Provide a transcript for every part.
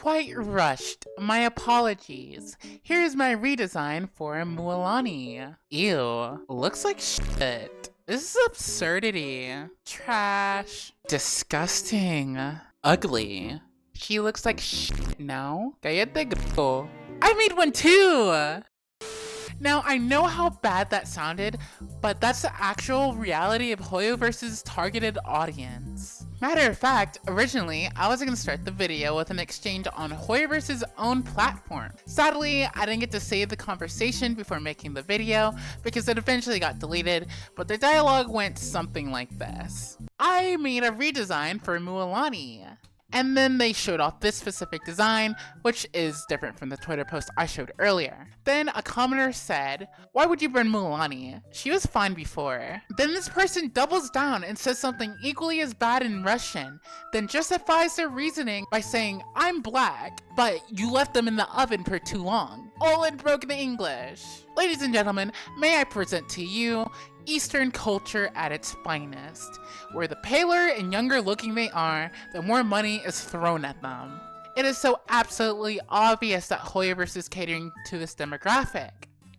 Quite rushed. My apologies. Here's my redesign for Mualani. Ew. Looks like shit. This is absurdity. Trash. Disgusting. Ugly. She looks like shit now. Cállate, grito. I made one too! Now, I know how bad that sounded, but that's the actual reality of Hoyoverse's targeted audience. Matter of fact, originally, I was gonna start the video with an exchange on Hoyoverse's own platform. Sadly, I didn't get to save the conversation before making the video because it eventually got deleted, but the dialogue went something like this. I made a redesign for Mualani. And then they showed off this specific design, which is different from the Twitter post I showed earlier. Then a commenter said, "Why would you burn Mualani? She was fine before." Then this person doubles down and says something equally as bad in Russian, then justifies their reasoning by saying, "I'm black, but you left them in the oven for too long." All in broken English. Ladies and gentlemen, may I present to you Eastern culture at its finest, where the paler and younger looking they are, the more money is thrown at them. It is so absolutely obvious that Hoyoverse is catering to this demographic.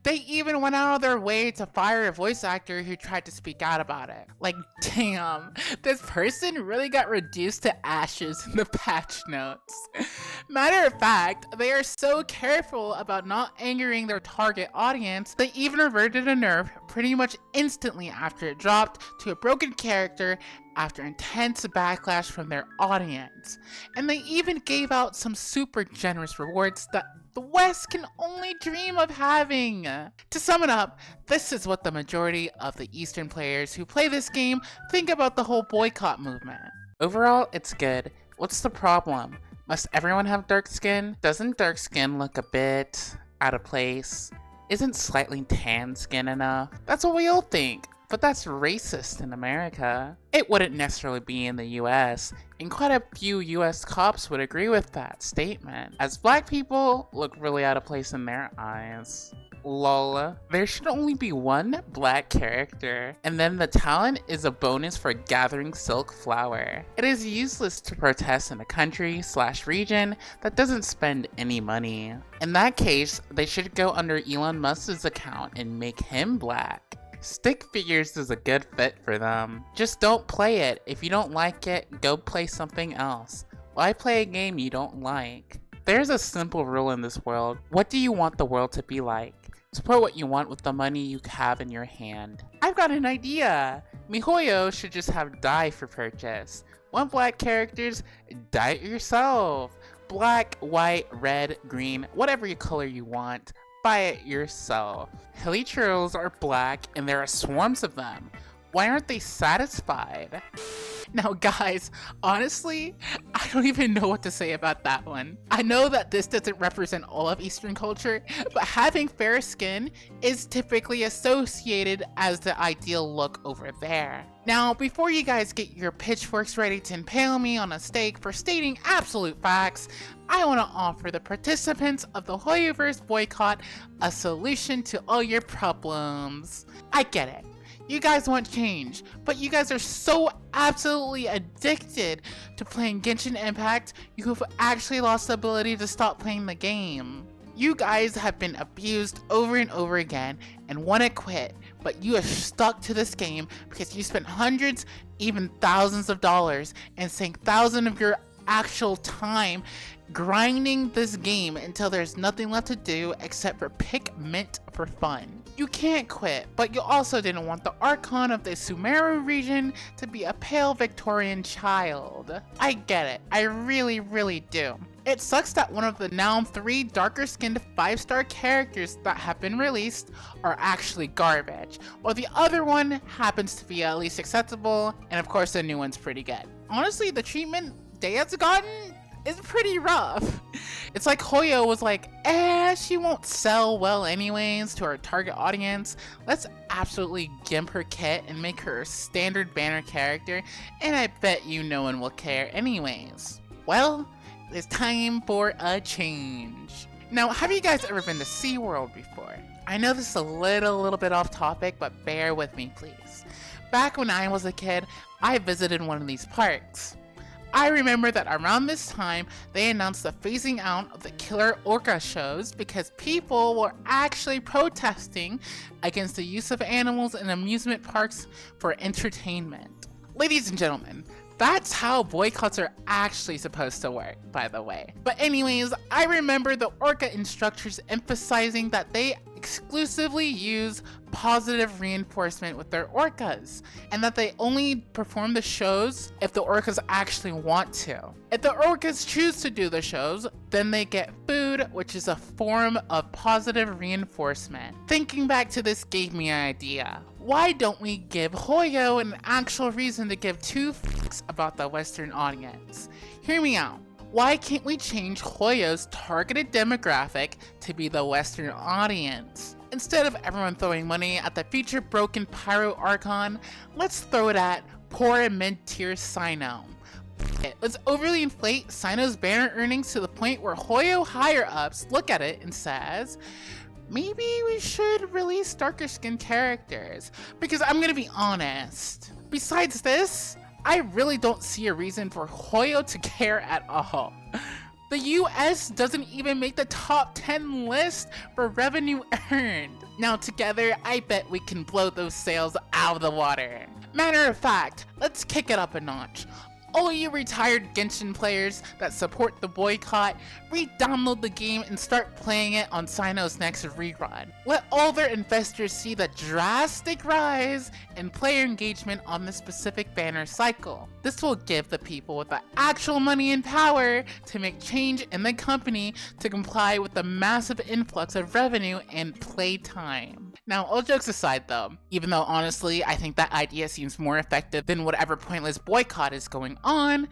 They even went out of their way to fire a voice actor who tried to speak out about it. Like, damn, this person really got reduced to ashes in the patch notes. Matter of fact, they are so careful about not angering their target audience, they even reverted a nerf pretty much instantly after it dropped to a broken character after intense backlash from their audience. And they even gave out some super generous rewards that the West can only dream of having. To sum it up, this is what the majority of the Eastern players who play this game think about the whole boycott movement. Overall, it's good. What's the problem? Must everyone have dark skin? Doesn't dark skin look a bit out of place? Isn't slightly tan skin enough? That's what we all think. But that's racist in America. It wouldn't necessarily be in the US, and quite a few US cops would agree with that statement, as black people look really out of place in their eyes. Lol. There should only be one black character, and then the talent is a bonus for gathering silk flower. It is useless to protest in a country/region that doesn't spend any money. In that case, they should go under Elon Musk's account and make him black. Stick figures is a good fit for them. Just don't play it. If you don't like it, go play something else. Why play a game you don't like? There's a simple rule in this world. What do you want the world to be like? Support what you want with the money you have in your hand. I've got an idea! MiHoYo should just have dye for purchase. Want black characters? Dye it yourself! Black, white, red, green, whatever color you want. Buy it yourself. Hilichurls are black and there are swarms of them. Why aren't they satisfied? Now guys, honestly, I don't even know what to say about that one. I know that this doesn't represent all of Eastern culture, but having fair skin is typically associated as the ideal look over there. Now, before you guys get your pitchforks ready to impale me on a stake for stating absolute facts, I want to offer the participants of the Hoyoverse boycott a solution to all your problems. I get it. You guys want change, but you guys are so absolutely addicted to playing Genshin Impact, you have actually lost the ability to stop playing the game. You guys have been abused over and over again and want to quit, but you are stuck to this game because you spent hundreds, even thousands of dollars and sank thousands of your actual time grinding this game until there's nothing left to do except for pick mint for fun. You can't quit, but you also didn't want the Archon of the Sumeru region to be a pale Victorian child. I get it, I really do. It sucks that one of the now 3 darker skinned 5-star characters that have been released are actually garbage, while the other one happens to be at least acceptable, and of course the new one's pretty good. Honestly, the treatment Daya's gotten is pretty rough. It's like Hoyo was like, she won't sell well anyways to our target audience. Let's absolutely gimp her kit and make her a standard banner character, and I bet you no one will care anyways. Well, it's time for a change. Now, have you guys ever been to SeaWorld before? I know this is a little bit off topic, but bear with me please. Back when I was a kid, I visited one of these parks. I remember that around this time, they announced the phasing out of the killer orca shows because people were actually protesting against the use of animals in amusement parks for entertainment. Ladies and gentlemen, that's how boycotts are actually supposed to work, by the way. But anyways, I remember the orca instructors emphasizing that they exclusively use positive reinforcement with their orcas, and that they only perform the shows if the orcas actually want to. If the orcas choose to do the shows, then they get food, which is a form of positive reinforcement. Thinking back to this gave me an idea. Why don't we give Hoyo an actual reason to give two fucks about the Western audience? Hear me out. Why can't we change Hoyo's targeted demographic to be the Western audience? Instead of everyone throwing money at the feature broken Pyro Archon, let's throw it at poor and mid-tier Sino. Let's overly inflate Sino's banner earnings to the point where Hoyo higher-ups look at it and says, maybe we should release darker skinned characters, because I'm gonna be honest. Besides this, I really don't see a reason for Hoyo to care at all. The US doesn't even make the top 10 list for revenue earned. Now together, I bet we can blow those sales out of the water. Matter of fact, let's kick it up a notch. All you retired Genshin players that support the boycott, re-download the game and start playing it on Sino's next rerun. Let all their investors see the drastic rise in player engagement on this specific banner cycle. This will give the people with the actual money and power to make change in the company to comply with the massive influx of revenue and play time. Now, all jokes aside though, even though honestly I think that idea seems more effective than whatever pointless boycott is going on,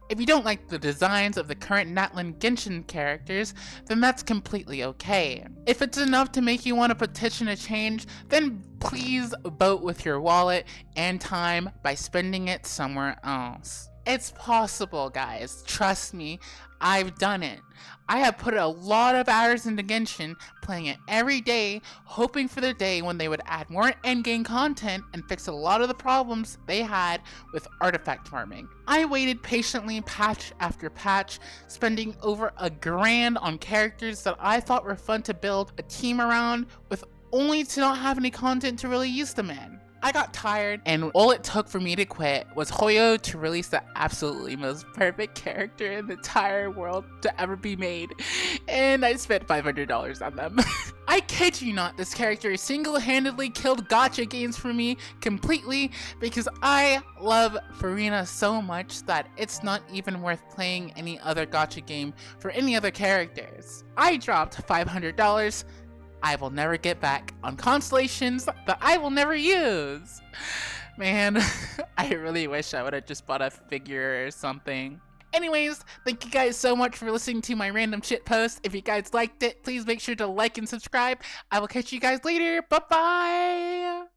if you don't like the designs of the current Natlan Genshin characters, then that's completely okay. If it's enough to make you want to petition a change, then please vote with your wallet and time by spending it somewhere else. It's possible, guys. Trust me, I've done it. I have put a lot of hours into Genshin, playing it every day, hoping for the day when they would add more endgame content and fix a lot of the problems they had with artifact farming. I waited patiently patch after patch, spending over $1,000 on characters that I thought were fun to build a team around, with only to not have any content to really use them in. I got tired, and all it took for me to quit was Hoyo to release the absolutely most perfect character in the entire world to ever be made, and I spent $500 on them. I kid you not, this character single-handedly killed gacha games for me completely because I love Farina so much that it's not even worth playing any other gacha game for any other characters. I dropped $500 I will never get back on constellations that I will never use. Man, I really wish I would have just bought a figure or something. Anyways, thank you guys so much for listening to my random shit post. If you guys liked it, please make sure to like and subscribe. I will catch you guys later. Bye-bye!